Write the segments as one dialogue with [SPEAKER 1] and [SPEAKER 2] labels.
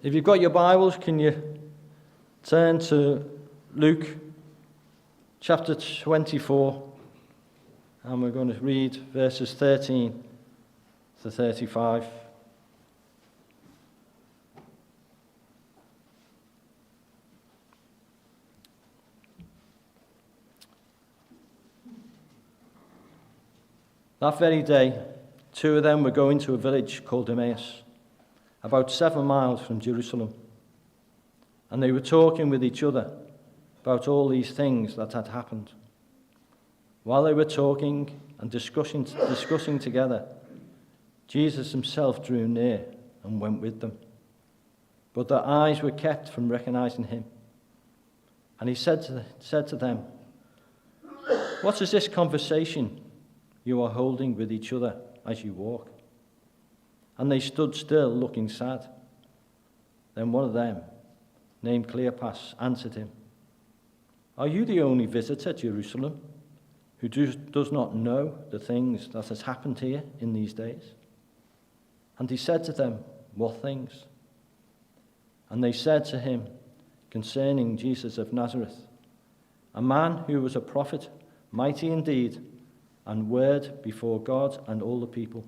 [SPEAKER 1] If you've got your Bibles, can you turn to Luke chapter 24, and we're going to read verses 13 to 35. That very day, two of them were going to a village called Emmaus, about 7 miles from Jerusalem. And they were talking with each other about all these things that had happened. While they were talking and discussing together, Jesus himself drew near and went with them. But their eyes were kept from recognizing him. And he said to them, "What is this conversation you are holding with each other as you walk?" And they stood still, looking sad. Then one of them, named Cleopas, answered him, "Are you the only visitor to Jerusalem who does not know the things that has happened here in these days?" And he said to them, "What things?" And they said to him concerning Jesus of Nazareth, a man who was a prophet, mighty in deed and word before God and all the people,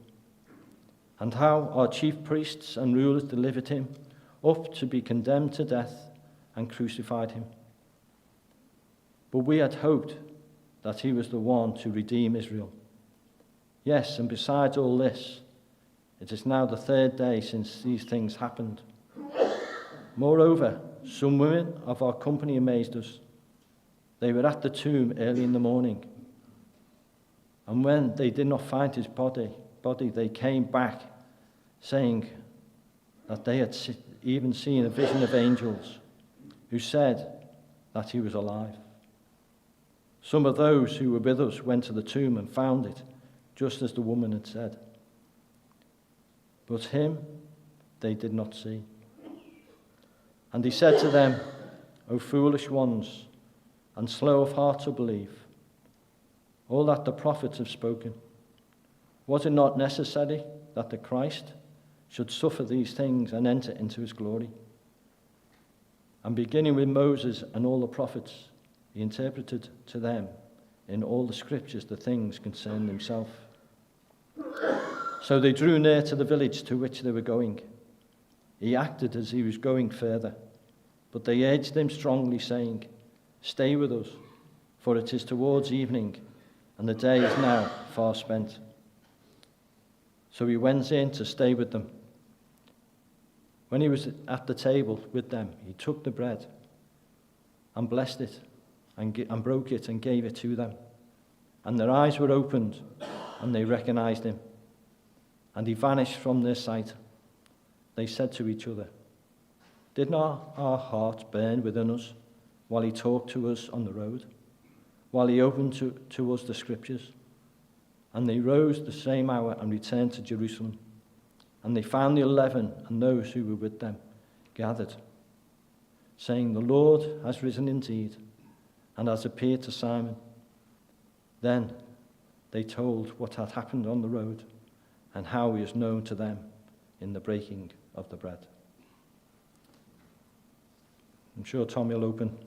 [SPEAKER 1] and how our chief priests and rulers delivered him up to be condemned to death and crucified him. But we had hoped that he was the one to redeem Israel. Yes, and besides all this, it is now the 3rd day since these things happened. Moreover, some women of our company amazed us. They were at the tomb early in the morning, and when they did not find his body, they came back, saying that they had even seen a vision of angels who said that he was alive. Some of those who were with us went to the tomb and found it just as the woman had said. But him they did not see. And he said to them, "O foolish ones, and slow of heart to believe all that the prophets have spoken. Was it not necessary that the Christ should suffer these things and enter into his glory?" And beginning with Moses and all the prophets, he interpreted to them in all the scriptures the things concerning himself. So they drew near to the village to which they were going. He acted as he was going further, but they urged him strongly, saying, "Stay with us, for it is towards evening, and the day is now far spent." So he went in to stay with them. When he was at the table with them, he took the bread and blessed it and broke it and gave it to them. And their eyes were opened and they recognized him. And he vanished from their sight. They said to each other, "Did not our hearts burn within us while he talked to us on the road, while he opened to us the scriptures?" And they rose the same hour and returned to Jerusalem. And they found the 11 and those who were with them gathered, saying, "The Lord has risen indeed and has appeared to Simon." Then they told what had happened on the road and how he was known to them in the breaking of the bread. I'm sure Tommy will open.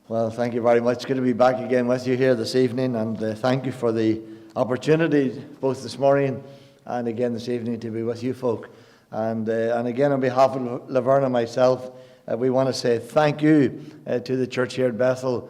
[SPEAKER 2] Well, thank you very much. Good to be back again with you here this evening, and thank you for the opportunity both this morning and again this evening to be with you folk. And again, on behalf of Laverne and myself, we want to say thank you to the church here at Bethel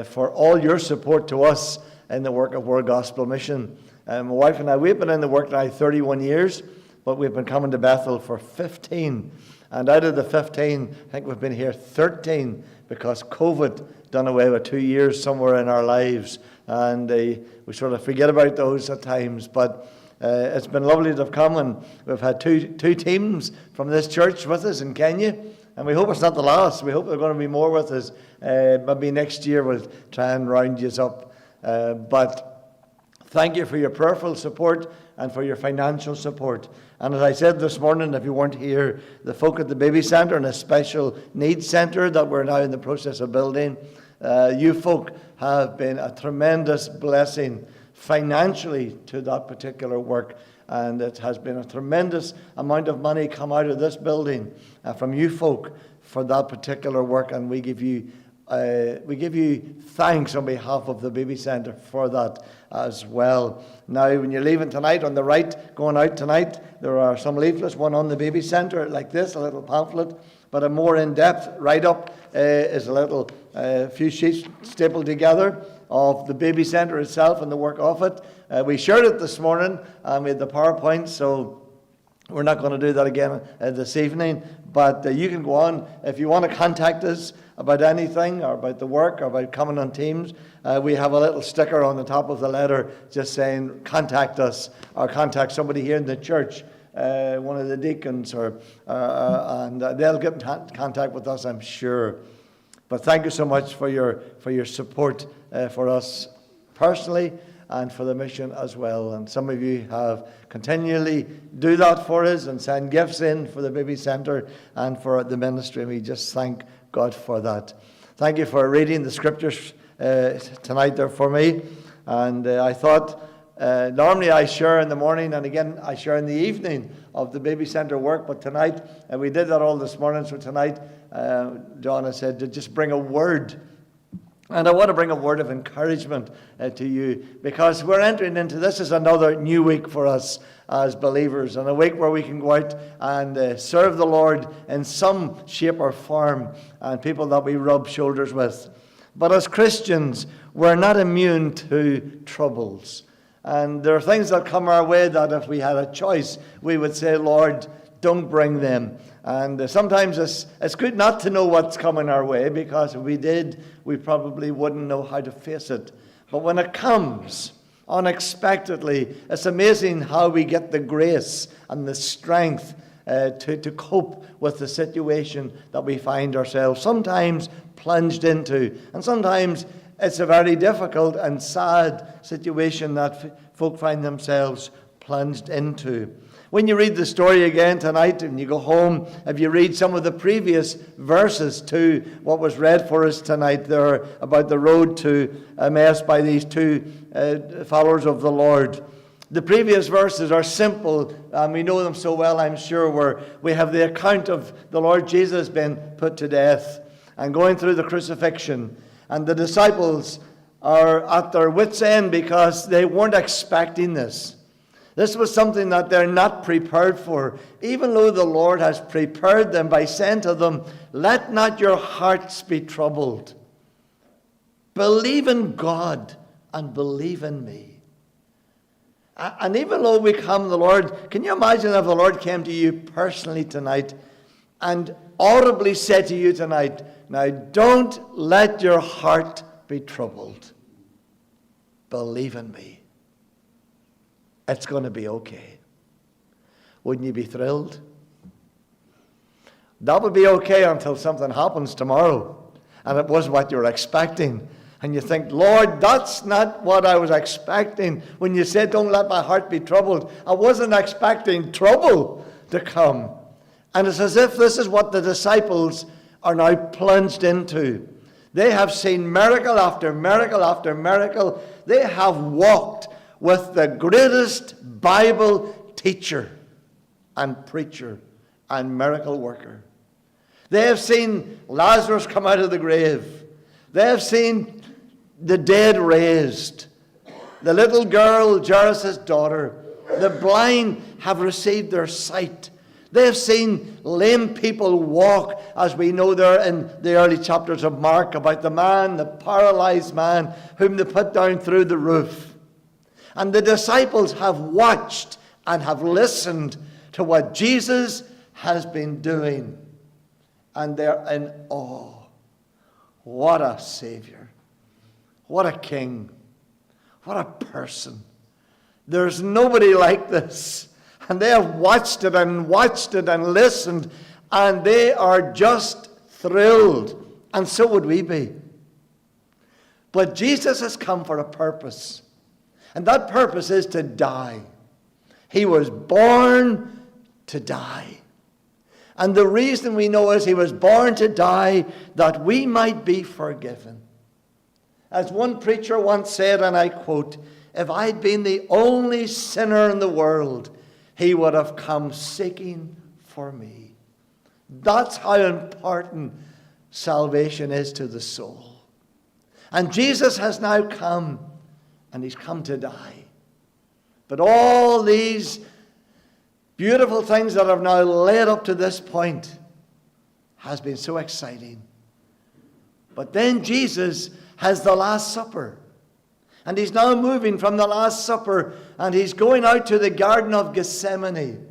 [SPEAKER 2] for all your support to us in the work of World Gospel Mission. My wife and I, we've been in the work now 31 years, but we've been coming to Bethel for 15. And out of the 15, I think we've been here 13 because COVID done away with 2 years somewhere in our lives. And we sort of forget about those at times. But it's been lovely to have come, and we've had two teams from this church with us in Kenya. And we hope it's not the last. We hope there are going to be more with us. Maybe next year we'll try and round you up. But thank you for your prayerful support and for your financial support. And as I said this morning, if you weren't here, the folk at the Baby Centre and a special needs centre that we're now in the process of building, you folk have been a tremendous blessing financially to that particular work. And it has been a tremendous amount of money come out of this building from you folk for that particular work. And we give you thanks on behalf of the Baby Centre for that as well. Now, when you're leaving tonight, on the right, going out tonight, there are some leaflets, one on the Baby Centre, like this, a little pamphlet, but a more in-depth write-up is a little few sheets stapled together of the Baby Centre itself and the work of it. We shared it this morning with the PowerPoint, so we're not going to do that again this evening, but you can go on. If you want to contact us about anything, or about the work, or about coming on Teams, we have a little sticker on the top of the letter just saying, contact us, or contact somebody here in the church, one of the deacons, and they'll get in contact with us, I'm sure. But thank you so much for your support for us personally, and for the mission as well. And some of you have continually do that for us and send gifts in for the Baby Centre and for the ministry. And we just thank God for that. Thank you for reading the scriptures tonight there for me. And I thought, normally I share in the morning, and again I share in the evening of the Baby Centre work. But tonight, we did that all this morning. So tonight, John has said to just bring a word. And I want to bring a word of encouragement to you, because we're entering into, this is another new week for us as believers, and a week where we can go out and serve the Lord in some shape or form, and people that we rub shoulders with. But as Christians, we're not immune to troubles. And there are things that come our way that if we had a choice, we would say, Lord, don't bring them. And sometimes it's good not to know what's coming our way, because if we did, we probably wouldn't know how to face it. But when it comes unexpectedly, it's amazing how we get the grace and the strength to cope with the situation that we find ourselves sometimes plunged into. And sometimes it's a very difficult and sad situation that folk find themselves plunged into. When you read the story again tonight and you go home, if you read some of the previous verses to what was read for us tonight there about the road to Emmaus by these two followers of the Lord, the previous verses are simple, and we know them so well, I'm sure, where we have the account of the Lord Jesus being put to death and going through the crucifixion. And the disciples are at their wits' end because they weren't expecting this. This was something that they're not prepared for, even though the Lord has prepared them by saying to them, let not your hearts be troubled. Believe in God and believe in me. And even though we come, the Lord, can you imagine if the Lord came to you personally tonight and audibly said to you tonight, now don't let your heart be troubled. Believe in me. It's going to be okay. Wouldn't you be thrilled? That would be okay until something happens tomorrow, and it was what you were expecting. And you think, Lord, that's not what I was expecting. When you said, don't let my heart be troubled, I wasn't expecting trouble to come. And it's as if this is what the disciples are now plunged into. They have seen miracle after miracle after miracle. They have walked with the greatest Bible teacher and preacher and miracle worker. They have seen Lazarus come out of the grave. They have seen the dead raised. The little girl, Jairus' daughter, the blind have received their sight. They have seen lame people walk, as we know there in the early chapters of Mark, about the man, the paralyzed man, whom they put down through the roof. And the disciples have watched and have listened to what Jesus has been doing. And they're in awe. What a Savior. What a King. What a person. There's nobody like this. And they have watched it and listened. And they are just thrilled. And so would we be. But Jesus has come for a purpose. And that purpose is to die. He was born to die. And the reason we know is he was born to die that we might be forgiven. As one preacher once said, and I quote, if I'd been the only sinner in the world, he would have come seeking for me. That's how important salvation is to the soul. And Jesus has now come, and he's come to die. But all these beautiful things that have now led up to this point has been so exciting. But then Jesus has the Last Supper. And he's now moving from the Last Supper, and he's going out to the Garden of Gethsemane,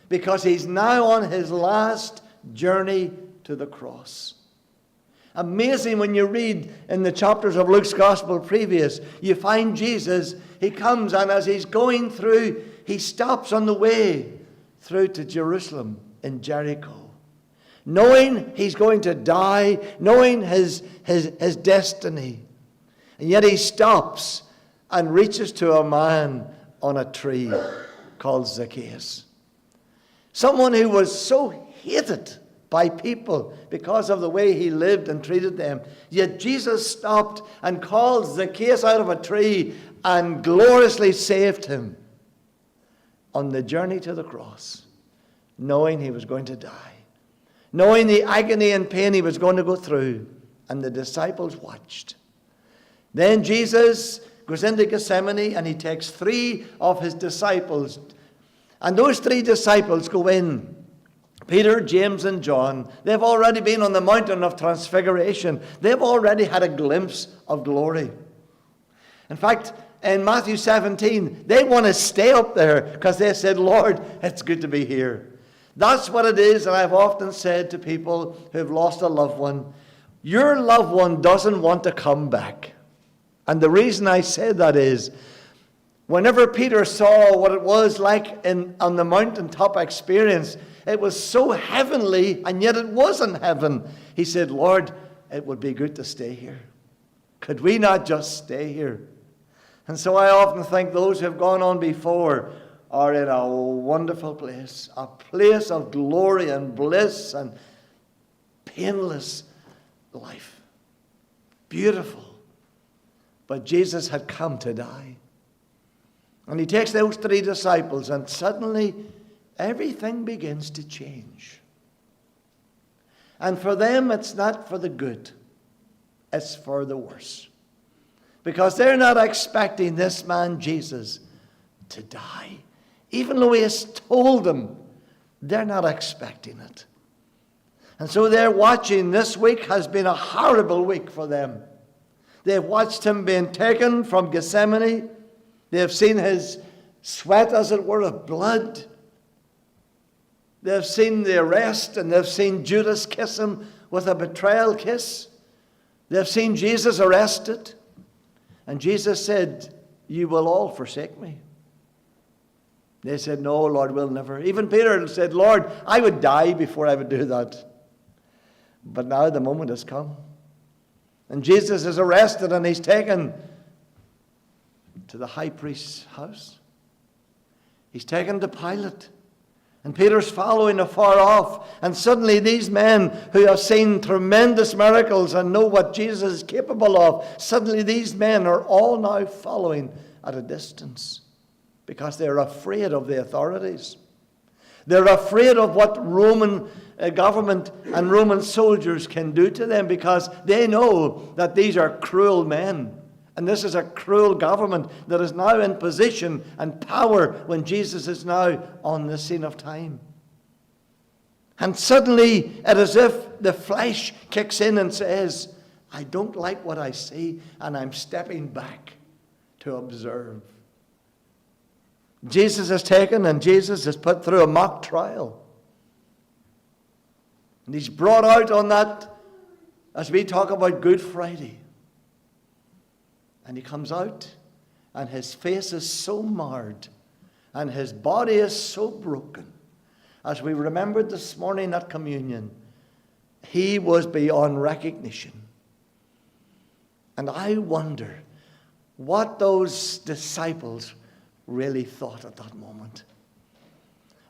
[SPEAKER 2] because he's now on his last journey to the cross. Amazing when you read in the chapters of Luke's Gospel previous, you find Jesus, he comes, and as he's going through, he stops on the way through to Jerusalem in Jericho. Knowing he's going to die, knowing his destiny. And yet he stops and reaches to a man on a tree called Zacchaeus. Someone who was so hated by people because of the way he lived and treated them. Yet Jesus stopped and called Zacchaeus out of a tree and gloriously saved him on the journey to the cross, knowing he was going to die, knowing the agony and pain he was going to go through. And the disciples watched. Then Jesus goes into Gethsemane, and he takes 3 of his disciples. And those 3 disciples go in. Peter, James, and John. They've already been on the mountain of transfiguration. They've already had a glimpse of glory. In fact, in Matthew 17, they want to stay up there because they said, Lord, it's good to be here. That's what it is, and I've often said to people who've lost a loved one, your loved one doesn't want to come back. And the reason I say that is, whenever Peter saw what it was like on the mountaintop experience, it was so heavenly, and yet it wasn't heaven. He said, Lord, it would be good to stay here. Could we not just stay here? And so I often think those who have gone on before are in a wonderful place, a place of glory and bliss and painless life. Beautiful. But Jesus had come to die. And he takes those 3 disciples, and suddenly everything begins to change. And for them, it's not for the good. It's for the worse. Because they're not expecting this man, Jesus, to die. Even though he has told them, they're not expecting it. And so they're watching. This week has been a horrible week for them. They've watched him being taken from Gethsemane. They've seen his sweat, as it were, of blood. They've seen the arrest, and they've seen Judas kiss him with a betrayal kiss. They've seen Jesus arrested. And Jesus said, you will all forsake me. They said, no, Lord, we'll never. Even Peter said, Lord, I would die before I would do that. But now the moment has come. And Jesus is arrested, and he's taken to the high priest's house. He's taken to Pilate. And Peter's following afar off. And suddenly these men who have seen tremendous miracles and know what Jesus is capable of, suddenly these men are all now following at a distance because they're afraid of the authorities. They're afraid of what Roman government and Roman soldiers can do to them, because they know that these are cruel men. And this is a cruel government that is now in position and power when Jesus is now on the scene of time. And suddenly, it is as if the flesh kicks in and says, I don't like what I see, and I'm stepping back to observe. Jesus is taken, and Jesus is put through a mock trial. And he's brought out on that, as we talk about Good Friday. And he comes out, and his face is so marred, and his body is so broken. As we remembered this morning at communion, he was beyond recognition. And I wonder what those disciples really thought at that moment,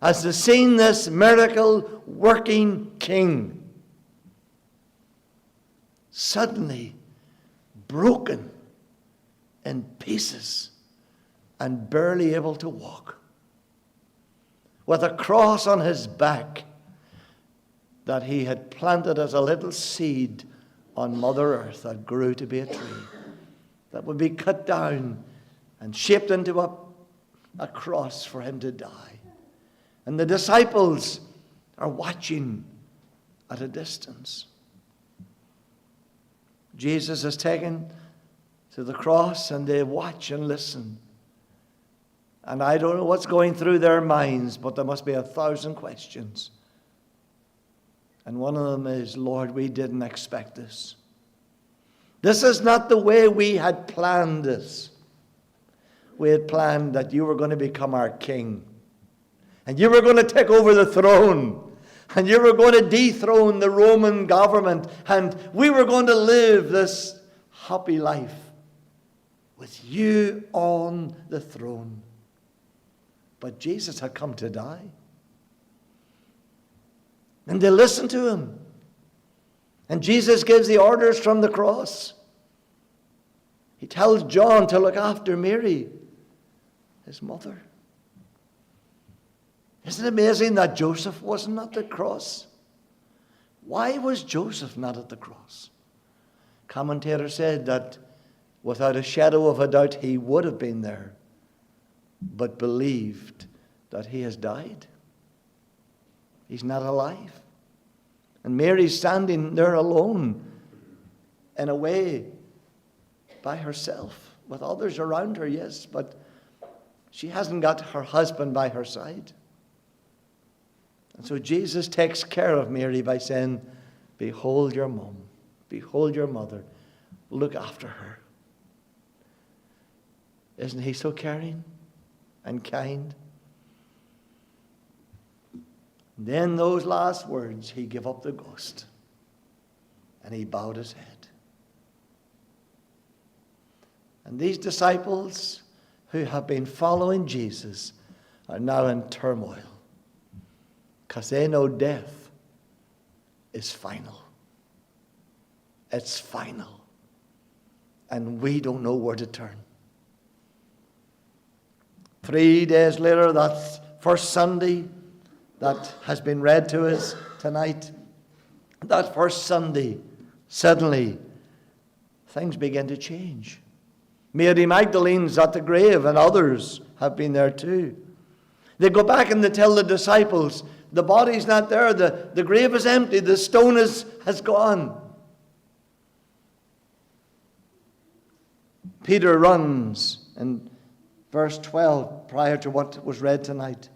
[SPEAKER 2] as they seen this miracle working king suddenly broken in pieces and barely able to walk, with a cross on his back that he had planted as a little seed on Mother Earth that grew to be a tree, that would be cut down and shaped into a cross for him to die. And the disciples are watching at a distance. Jesus is taken to the cross, and they watch and listen. And I don't know what's going through their minds, but there must be 1,000 questions. And one of them is, Lord, we didn't expect this. This is not the way we had planned this. We had planned that you were going to become our king. And you were going to take over the throne. And you were going to dethrone the Roman government. And we were going to live this happy life with you on the throne. But Jesus had come to die. And they listened to him. And Jesus gives the orders from the cross. He tells John to look after Mary, his mother. Isn't it amazing that Joseph wasn't at the cross? Why was Joseph not at the cross? Commentator said that without a shadow of a doubt he would have been there, but believed that he has died. He's not alive. And Mary's standing there alone, in a way, by herself, with others around her, yes, but she hasn't got her husband by her side. And so Jesus takes care of Mary by saying, behold your mom, behold your mother, look after her. Isn't he so caring and kind? And then those last words, he gave up the ghost and he bowed his head. And these disciples who have been following Jesus are now in turmoil because they know death is final. It's final. And we don't know where to turn. 3 days later, that first Sunday that has been read to us tonight, that first Sunday, suddenly things begin to change. Mary Magdalene's at the grave, and others have been there too. They go back and they tell the disciples, the body's not there, the grave is empty, the stone has gone. Peter runs in verse 12, prior to what was read tonight.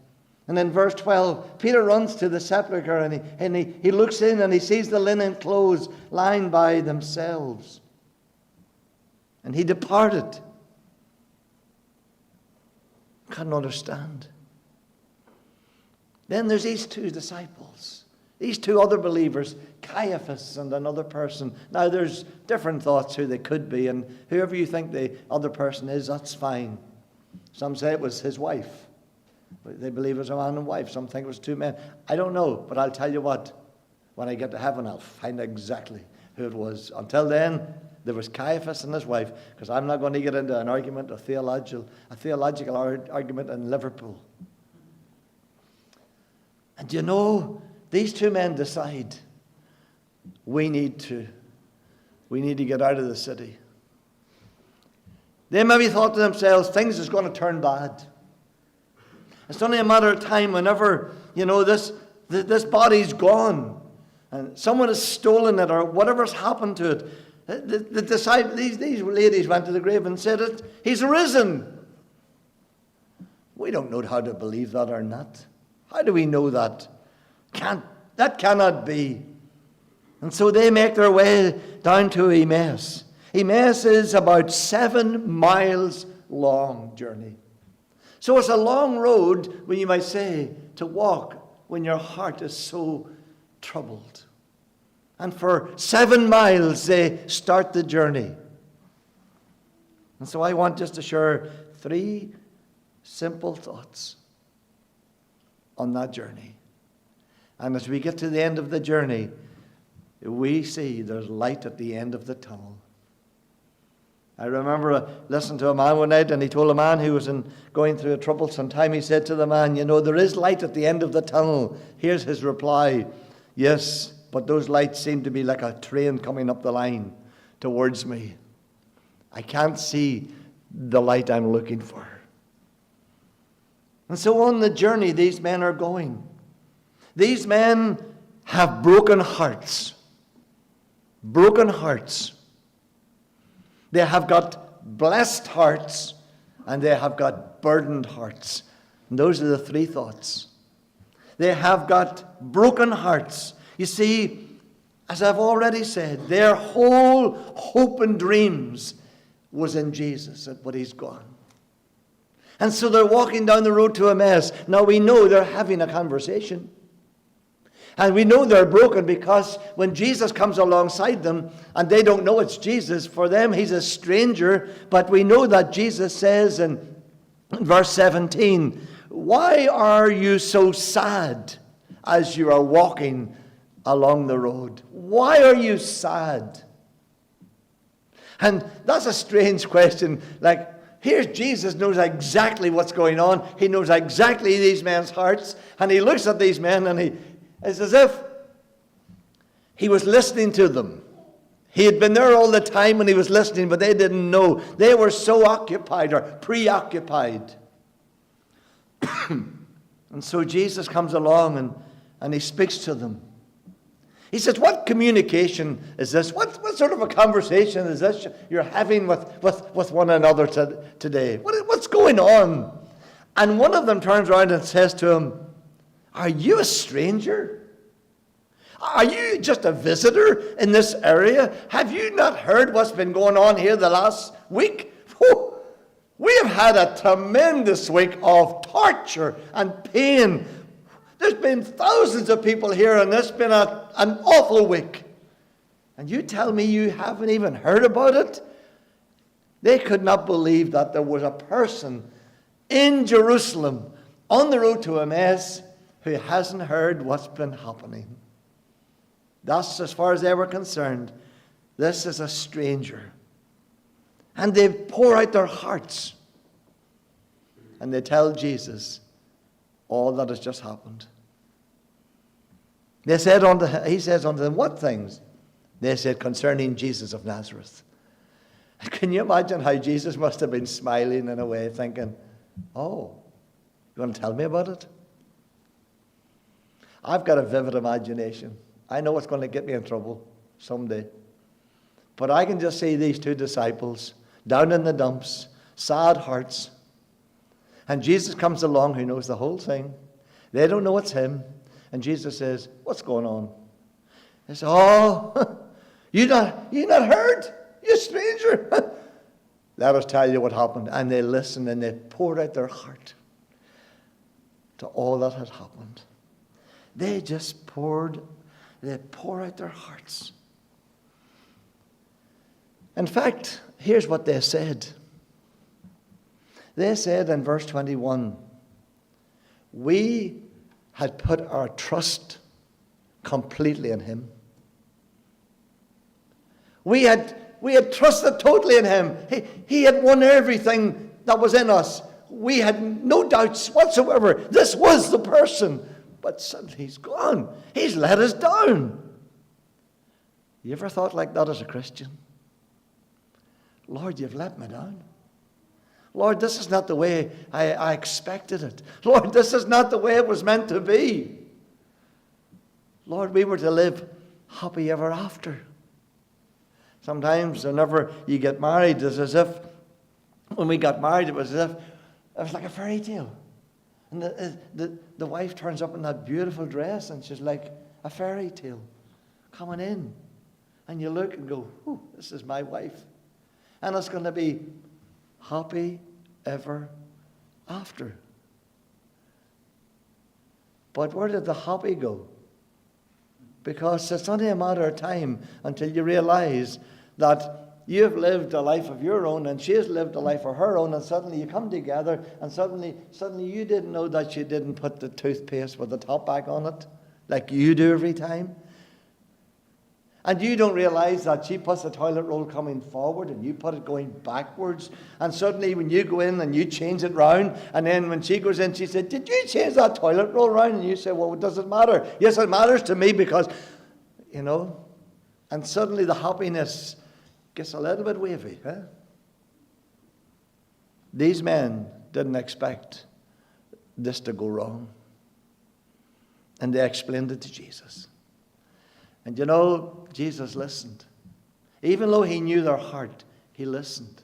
[SPEAKER 2] And in verse 12, Peter runs to the sepulchre and he looks in and he sees the linen clothes lying by themselves. And he departed. Couldn't understand. Then there's these two disciples, these two other believers, Caiaphas and another person. Now there's different thoughts who they could be, and whoever you think the other person is, that's fine. Some say it was his wife. They believe it was a man and wife. Some think it was two men. I don't know, but I'll tell you what. When I get to heaven, I'll find exactly who it was. Until then, there was Caiaphas and his wife, because I'm not going to get into an argument, a theological argument in Liverpool. And you know, these two men decide we need to get out of the city. They maybe thought to themselves, things is going to turn bad. It's only a matter of time whenever, this body's gone and someone has stolen it or whatever's happened to it. The disciples, these ladies went to the grave and said, he's risen. We don't know how to believe that or not. How do we know that? That cannot be. And so they make their way down to Emmaus. Emmaus is about 7 miles long journey. So it's a long road, when you might say, to walk when your heart is so troubled. And for 7 miles they start the journey. And so I want just to share 3 simple thoughts on that journey. And as we get to the end of the journey, we see there's light at the end of the tunnel. I remember listening to a man one night, and he told a man who was going through a troublesome time, he said to the man, you know, there is light at the end of the tunnel. Here's his reply. Yes, but those lights seem to be like a train coming up the line towards me. I can't see the light I'm looking for. And so on the journey these men are going. These men have broken hearts. Broken hearts. They have got blessed hearts, and they have got burdened hearts. And those are the three thoughts. They have got broken hearts. You see, as I've already said, their whole hope and dreams was in Jesus, but he's gone. And so they're walking down the road to Emmaus. Now we know they're having a conversation. And we know they're broken because when Jesus comes alongside them, and they don't know it's Jesus, for them he's a stranger. But we know that Jesus says in verse 17, why are you so sad as you are walking along the road? Why are you sad? And that's a strange question. Like, here's Jesus, knows exactly what's going on. He knows exactly these men's hearts. And he looks at these men, and it's as if he was listening to them. He had been there all the time and he was listening, but they didn't know. They were so occupied or preoccupied. And so Jesus comes along and he speaks to them. He says, what communication is this? What sort of a conversation is this you're having with one another today? What's going on? And one of them turns around and says to him, are you a stranger? Are you just a visitor in this area? Have you not heard what's been going on here the last week? Whew. We have had a tremendous week of torture and pain. There's been thousands of people here, and it's been an awful week. And you tell me you haven't even heard about it? They could not believe that there was a person in Jerusalem on the road to Emmaus who hasn't heard what's been happening. That's as far as they were concerned. This is a stranger. And they pour out their hearts. And they tell Jesus all that has just happened. He says unto them, what things? They said, concerning Jesus of Nazareth. Can you imagine how Jesus must have been smiling in a way, thinking, oh, you want to tell me about it? I've got a vivid imagination. I know it's going to get me in trouble someday. But I can just see these two disciples down in the dumps, sad hearts. And Jesus comes along, who knows the whole thing. They don't know it's him. And Jesus says, what's going on? They say, oh, you not heard? You stranger. Let us tell you what happened. And they listened and they poured out their heart to all that had happened. They just pour out their hearts. In fact, here's what they said. They said in verse 21, we had put our trust completely in him. We had trusted totally in him. He had won everything that was in us. We had no doubts whatsoever. This was the person. But suddenly he's gone. He's let us down. You ever thought like that as a Christian? Lord, you've let me down. Lord, this is not the way I expected it. Lord, this is not the way it was meant to be. Lord, we were to live happy ever after. Sometimes whenever you get married, it's as if, when we got married, it was as if, it was like a fairy tale. And the wife turns up in that beautiful dress, and she's like a fairy tale coming in. And you look and go, oh, this is my wife. And it's going to be happy ever after. But where did the happy go? Because it's only a matter of time until you realize that you've lived a life of your own and she has lived a life of her own, and suddenly you come together and suddenly you didn't know that she didn't put the toothpaste with the top back on it like you do every time. And you don't realize that she puts the toilet roll coming forward and you put it going backwards. And suddenly when you go in and you change it round, and then when she goes in, she said, did you change that toilet roll round? And you say, well, does it matter? Yes, it matters to me because, you know, and suddenly the happiness gets a little bit wavy. Huh? These men didn't expect this to go wrong. And they explained it to Jesus. And you know, Jesus listened. Even though he knew their heart, he listened.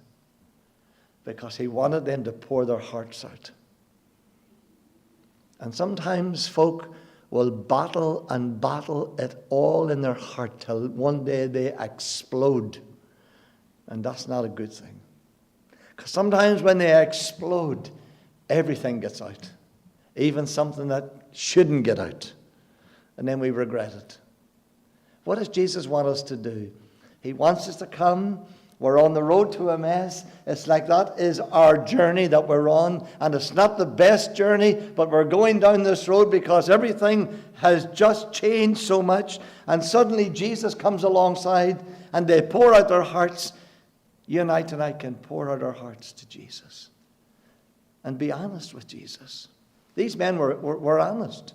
[SPEAKER 2] Because he wanted them to pour their hearts out. And sometimes folk will battle and battle it all in their heart till one day they explode. And that's not a good thing. Because sometimes when they explode, everything gets out. Even something that shouldn't get out. And then we regret it. What does Jesus want us to do? He wants us to come. We're on the road to Emmaus. It's like that is our journey that we're on. And it's not the best journey, but we're going down this road because everything has just changed so much. And suddenly Jesus comes alongside and they pour out their hearts. You and I tonight can pour out our hearts to Jesus. And be honest with Jesus. These men were honest.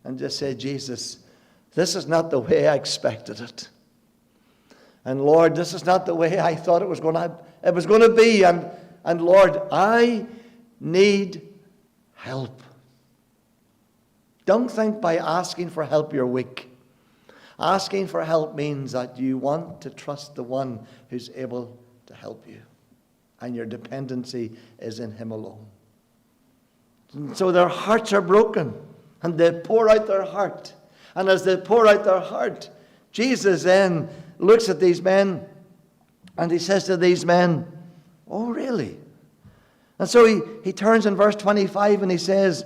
[SPEAKER 2] And just say, Jesus, this is not the way I expected it. And Lord, this is not the way I thought it was going to be. And Lord, I need help. Don't think by asking for help you're weak. Asking for help means that you want to trust the one who's able to help you. And your dependency is in him alone. And so their hearts are broken. And they pour out their heart. And as they pour out their heart, Jesus then looks at these men and he says to these men, oh, really? And so he turns in verse 25 and he says,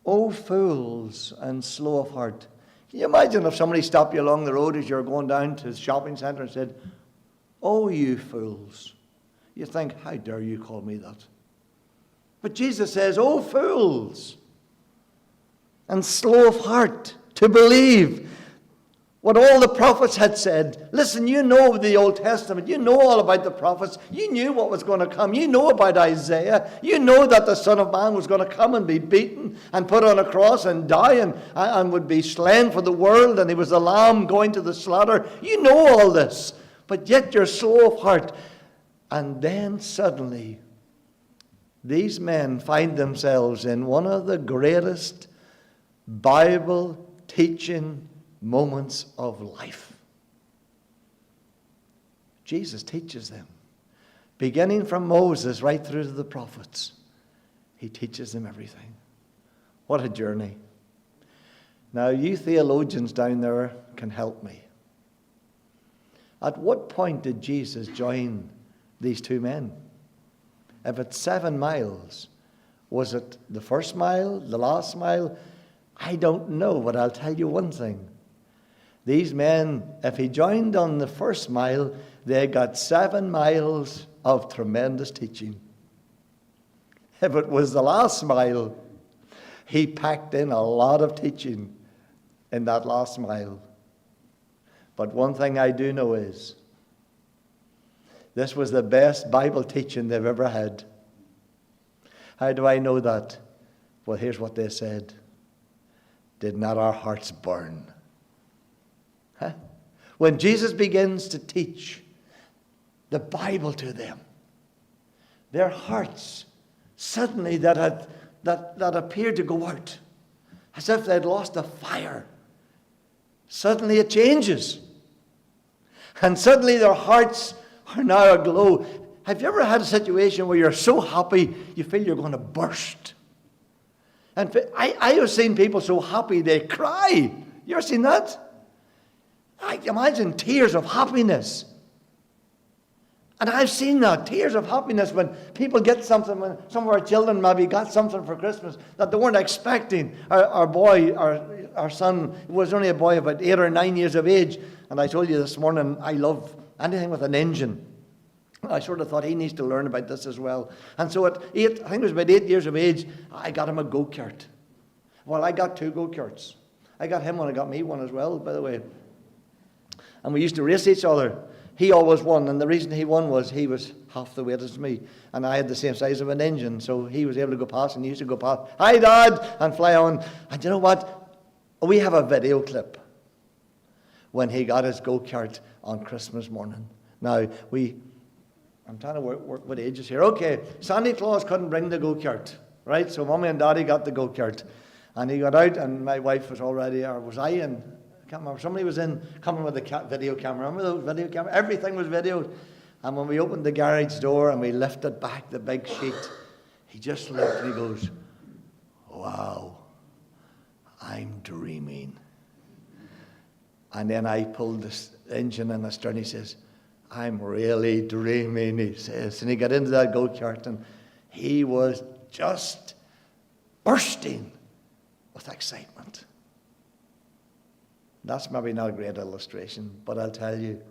[SPEAKER 2] oh, fools and slow of heart. Can you imagine if somebody stopped you along the road as you're going down to the shopping centre and said, oh, you fools. You think, how dare you call me that? But Jesus says, oh, fools and slow of heart to believe what all the prophets had said. Listen, you know the Old Testament. You know all about the prophets. You knew what was going to come. You know about Isaiah. You know that the Son of Man was going to come and be beaten and put on a cross and die and would be slain for the world. And he was the lamb going to the slaughter. You know all this. But yet you're slow of heart. And then suddenly, these men find themselves in one of the greatest Bible teaching moments of life. Jesus teaches them. Beginning from Moses right through to the prophets. He teaches them everything. What a journey. Now you theologians down there can help me. At what point did Jesus join these two men? If it's 7 miles, was it the first mile, the last mile? I don't know, but I'll tell you one thing. These men, if he joined on the first mile, they got 7 miles of tremendous teaching. If it was the last mile, he packed in a lot of teaching in that last mile. But one thing I do know is, this was the best Bible teaching they've ever had. How do I know that? Well, here's what they said. Did not our hearts burn? Huh? When Jesus begins to teach the Bible to them, their hearts suddenly that appeared to go out, as if they'd lost a fire. Suddenly it changes. And suddenly their hearts are now aglow. Have you ever had a situation where you're so happy you feel you're going to burst? And I have seen people so happy they cry. You ever seen that? I imagine tears of happiness. And I've seen that, tears of happiness when people get something, when some of our children maybe got something for Christmas that they weren't expecting. Our son was only a boy about 8 or 9 years of age. And I told you this morning, I love anything with an engine. I sort of thought he needs to learn about this as well. And so at 8, I think it was about 8 years of age, I got him a go-kart. Well, I got 2 go-karts. I got him one, I got me one as well, by the way. And we used to race each other. He always won, and the reason he won was he was half the weight as me, and I had the same size of an engine, so he was able to go past, and he used to go past, "Hi, Dad," and fly on. And you know what? We have a video clip when he got his go-kart on Christmas morning. Now, I'm trying to work with ages here. Okay, Santa Claus couldn't bring the go-kart, right? So Mommy and Daddy got the go-kart, and he got out, and my wife was already, or was I in? I can't remember. Somebody was coming with a video camera. Remember those video cameras? Everything was videoed. And when we opened the garage door and we lifted back the big sheet, he just looked and he goes, "Wow, I'm dreaming." And then I pulled the engine in the stern. He says, "I'm really dreaming," he says. And he got into that go-kart and he was just bursting with excitement. That's maybe not a great illustration, but I'll tell you,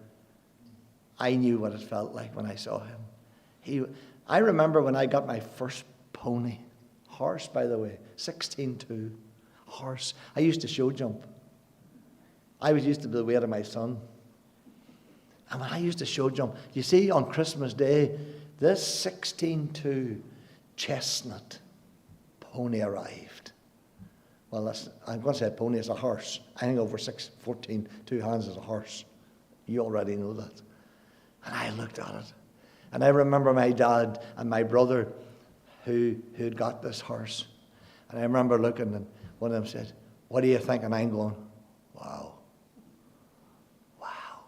[SPEAKER 2] I knew what it felt like when I saw him. I remember when I got my first pony, horse, by the way, 16.2, horse. I used to show jump. I was used to the weight of my son. And when I used to show jump, you see, on Christmas Day, this 16.2 chestnut pony arrived. Well, I'm going to say a pony, it's a horse. I think over 6'14", 2 hands is a horse. You already know that. And I looked at it. And I remember my dad and my brother who'd got this horse. And I remember looking, and one of them said, "What do you think?" And I'm going, "Wow. Wow."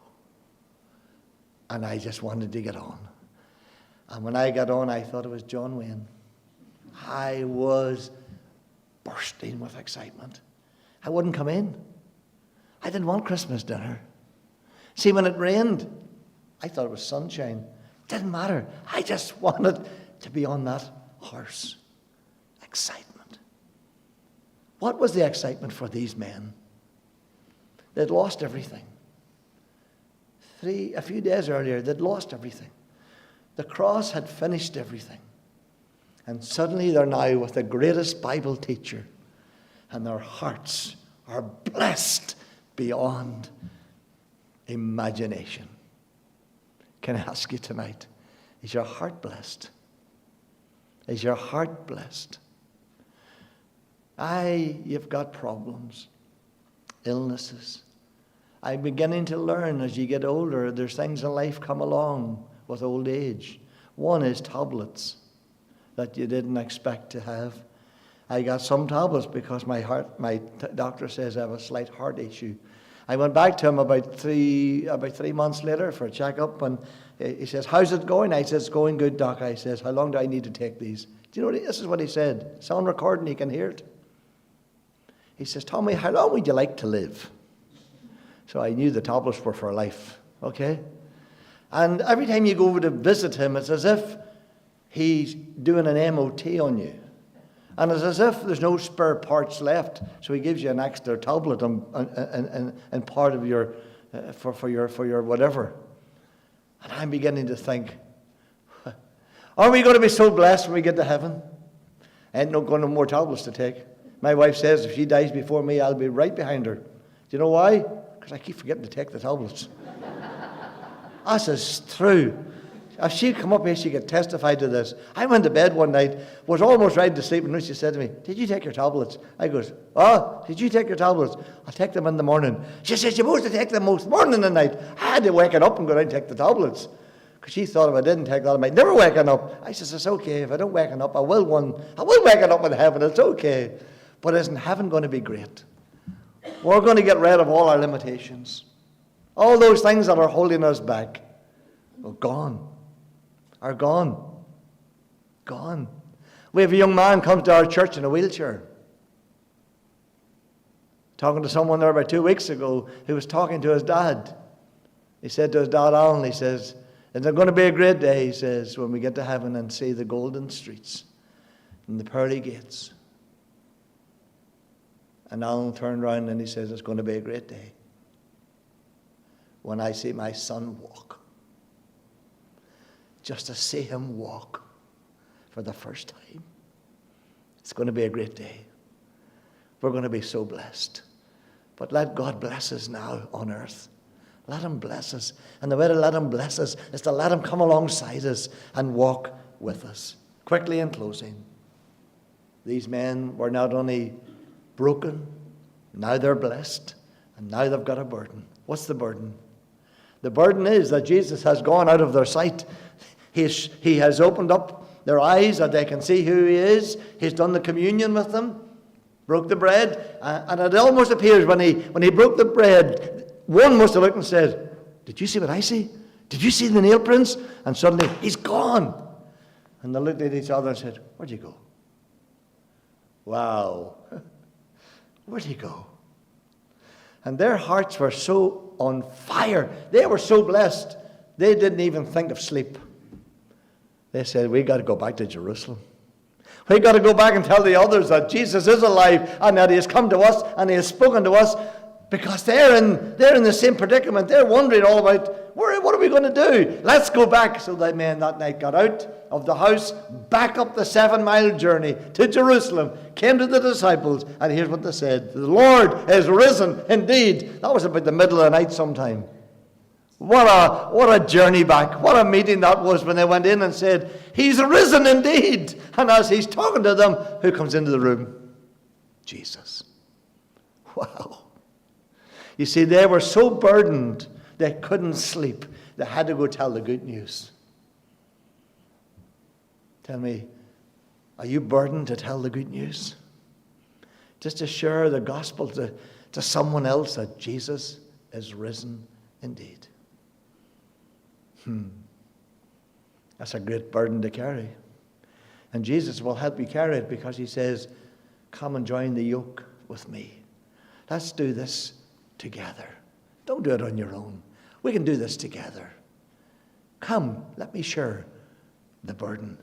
[SPEAKER 2] And I just wanted to get on. And when I got on, I thought it was John Wayne. I was bursting with excitement. I wouldn't come in. I didn't want Christmas dinner. See, when it rained, I thought it was sunshine. Didn't matter. I just wanted to be on that horse. Excitement. What was the excitement for these men? They'd lost everything. A few days earlier, they'd lost everything. The cross had finished everything. And suddenly they're now with the greatest Bible teacher, and their hearts are blessed beyond imagination. Can I ask you tonight, is your heart blessed? Is your heart blessed? You've got problems, illnesses. I'm beginning to learn as you get older, there's things in life come along with old age. One is tablets that you didn't expect to have. I got some tablets because my doctor says I have a slight heart issue. I went back to him about 3 months later for a checkup, and he says, "How's it going?" I said, "It's going good, Doc." I says, "How long do I need to take these?" Do you know this is what he said? It's on recording, you can hear it. He says, "Tommy, how long would you like to live?" So I knew the tablets were for life, okay? And every time you go over to visit him, it's as if he's doing an MOT on you. And it's as if there's no spare parts left, so he gives you an extra tablet and part of your, for your whatever. And I'm beginning to think, are we going to be so blessed when we get to heaven? Ain't no going to more tablets to take. My wife says if she dies before me, I'll be right behind her. Do you know why? Because I keep forgetting to take the tablets. I says, true. If she'd come up here, she could testify to this. I went to bed one night, was almost ready to sleep, and Lucy said to me, "Did you take your tablets?" I goes, "Oh, did you take your tablets?" "I'll take them in the morning." She says, "You're supposed to take them most morning and night." I had to wake up and go down and take the tablets. Because she thought if I didn't take that, I might never waken up. I says, "It's okay. If I don't waken up, I will waken up in heaven. It's okay." But isn't heaven going to be great? We're going to get rid of all our limitations. All those things that are holding us back are gone. Gone. We have a young man comes to our church in a wheelchair. Talking to someone there about 2 weeks ago who was talking to his dad. He said to his dad, Alan, he says, "It's going to be a great day," he says, "when we get to heaven and see the golden streets and the pearly gates." And Alan turned around and he says, "It's going to be a great day when I see my son walk." Just to see him walk for the first time. It's going to be a great day. We're going to be so blessed. But let God bless us now on earth. Let him bless us. And the way to let him bless us is to let him come alongside us and walk with us. Quickly in closing, these men were not only broken, now they're blessed, and now they've got a burden. What's the burden? The burden is that Jesus has gone out of their sight. He has opened up their eyes that they can see who he is. He's done the communion with them, broke the bread, and it almost appears when he broke the bread, one must have looked and said, "Did you see what I see? Did you see the nail prints?" And suddenly, he's gone. And they looked at each other and said, "Where'd you go?" Wow. Where'd he go? And their hearts were so on fire. They were so blessed. They didn't even think of sleep. They said, "We got to go back to Jerusalem. We got to go back and tell the others that Jesus is alive and that he has come to us and he has spoken to us." Because they're in the same predicament. They're wondering all about, what are we going to do? Let's go back. So the men that night got out of the house, back up the 7-mile journey to Jerusalem, came to the disciples, and here's what they said: "The Lord is risen indeed." That was about the middle of the night sometime. What a journey back. What a meeting that was when they went in and said, "He's risen indeed." And as he's talking to them, who comes into the room? Jesus. Wow. You see, they were so burdened, they couldn't sleep. They had to go tell the good news. Tell me, are you burdened to tell the good news? Just to share the gospel to someone else that Jesus is risen indeed. That's a great burden to carry. And Jesus will help you carry it because he says, "Come and join the yoke with me. Let's do this together. Don't do it on your own. We can do this together. Come, let me share the burden."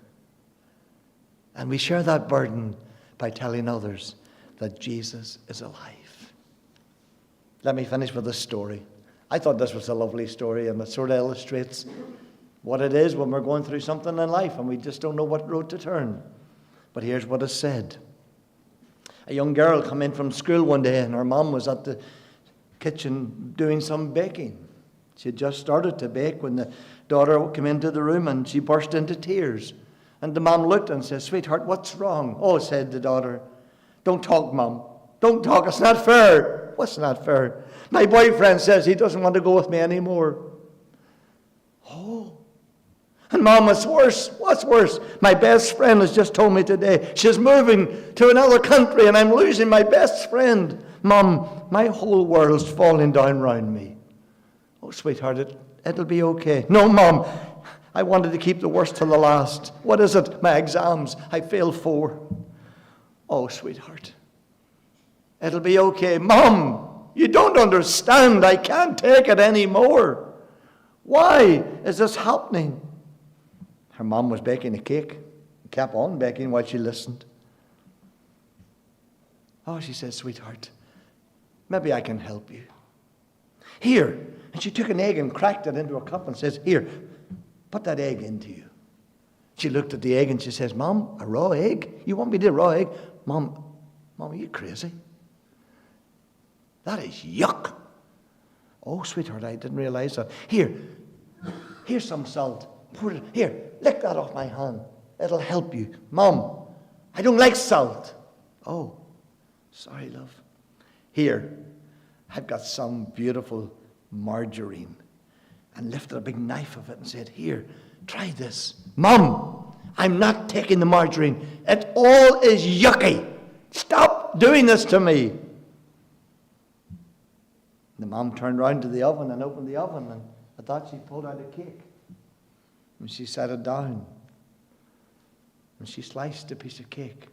[SPEAKER 2] And we share that burden by telling others that Jesus is alive. Let me finish with a story. I thought this was a lovely story, and it sort of illustrates what it is when we're going through something in life and we just don't know what road to turn. But here's what is said. A young girl came in from school one day, and her mum was at the kitchen doing some baking. She had just started to bake when the daughter came into the room, and she burst into tears. And the mum looked and said, "Sweetheart, what's wrong?" "Oh," said the daughter, "Don't talk, Mum. Don't talk. It's not fair." "What's not fair?" "My boyfriend says he doesn't want to go with me anymore." "Oh." "And Mum, it's worse." "What's worse?" "My best friend has just told me today she's moving to another country and I'm losing my best friend. Mum, my whole world's falling down round me." "Oh, sweetheart, it'll be okay." "No, Mum, I wanted to keep the worst till the last." "What is it?" "My exams. I failed 4. "Oh, sweetheart, it'll be okay." "Mum, you don't understand. I can't take it anymore. Why is this happening?" Her mum was baking a cake, kept on baking while she listened. "Oh," she said, "sweetheart, maybe I can help you. Here." And she took an egg and cracked it into a cup and says, "Here, put that egg into you." She looked at the egg and she says, "Mom, a raw egg? You want me to do a raw egg?" Mom, are you crazy? That is yuck." "Oh, sweetheart, I didn't realize that. Here's some salt. Put it here. Lick that off my hand. It'll help you." "Mom, I don't like salt." "Oh, sorry, love. Here, I've got some beautiful margarine." And lifted a big knife of it and said, "Here, try this." "Mom, I'm not taking the margarine. It all is yucky. Stop doing this to me." The mom turned round to the oven and opened the oven, and I thought she pulled out a cake. And she sat it down. And she sliced a piece of cake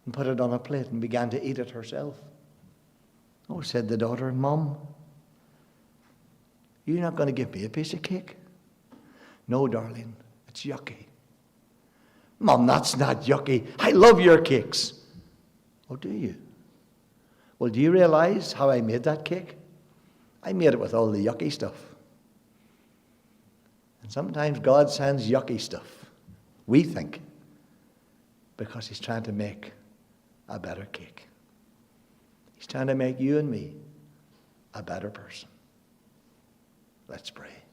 [SPEAKER 2] and put it on a plate and began to eat it herself. "Oh," said the daughter, "Mom, you're not going to give me a piece of cake?" "No, darling, it's yucky." "Mom, that's not yucky. I love your cakes." "Oh, do you? Well, do you realize how I made that cake? I made it with all the yucky stuff." And sometimes God sends yucky stuff, we think, because he's trying to make a better cake. He's trying to make you and me a better person. Let's pray.